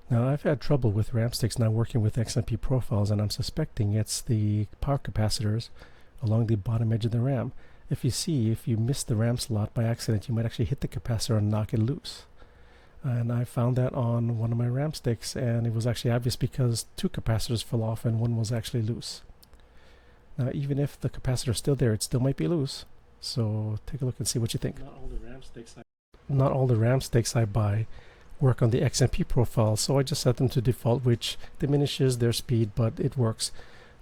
Now I've had trouble with RAM sticks not working with XMP profiles, and I'm suspecting it's the power capacitors along the bottom edge of the RAM. If you miss the RAM slot by accident, you might actually hit the capacitor and knock it loose. And I found that on one of my RAM sticks, and it was actually obvious because two capacitors fell off and one was actually loose. Now even if the capacitor is still there, it still might be loose. So take a look and see what you think. Not all the RAM sticks I buy work on the XMP profile, so I just set them to default, which diminishes their speed, but it works.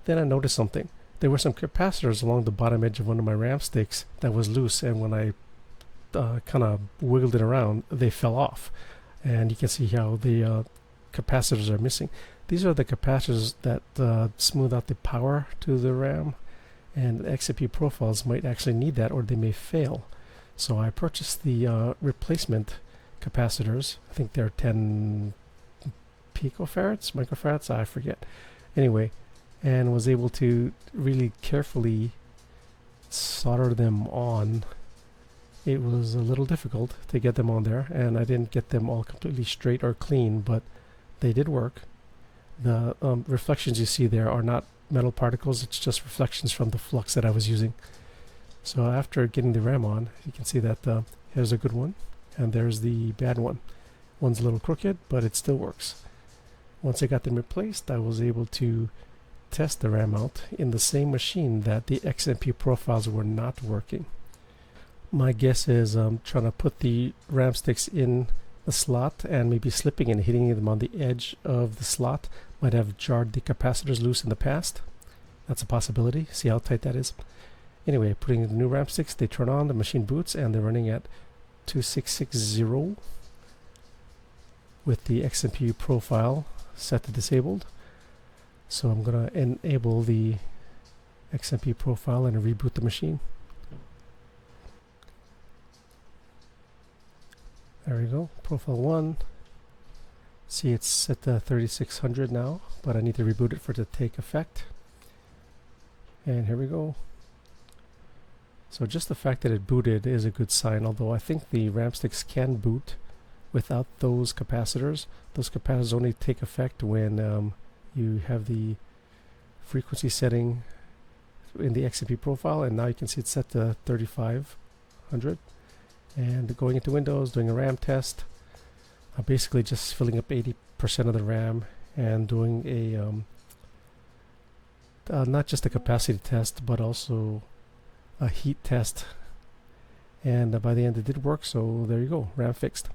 Then I noticed something. There were some capacitors along the bottom edge of one of my RAM sticks that was loose, and when I kind of wiggled it around, they fell off. And you can see how the capacitors are missing. These are the capacitors that smooth out the power to the RAM, and XMP profiles might actually need that, or they may fail. So I purchased the replacement capacitors. I think they're 10 microfarads, I forget. Anyway, and was able to really carefully solder them on. It was a little difficult to get them on there, and I didn't get them all completely straight or clean, but they did work. The reflections you see there are not metal particles, it's just reflections from the flux that I was using. So after getting the RAM on, you can see that here's a good one, and there's the bad one. One's a little crooked, but it still works. Once I got them replaced, I was able to test the RAM out in the same machine that the XMP profiles were not working. My guess is trying to put the RAM sticks in the slot and maybe slipping and hitting them on the edge of the slot might have jarred the capacitors loose in the past. That's a possibility. See how tight that is. Anyway, putting in the new RAM sticks, they turn on, the machine boots, and they're running at 2660 with the XMP profile set to disabled. So I'm going to enable the XMP profile and reboot the machine. There we go, profile 1. See, it's set to 3600 now, but I need to reboot it for it to take effect. And here we go. So just the fact that it booted is a good sign, although I think the RAM sticks can boot without those capacitors. Those capacitors only take effect when you have the frequency setting in the XMP profile, and now you can see it's set to 3500. And going into Windows, doing a RAM test, basically just filling up 80% of the RAM and doing a not just a capacity test, but also a heat test. And by the end it did work, so there you go, RAM fixed.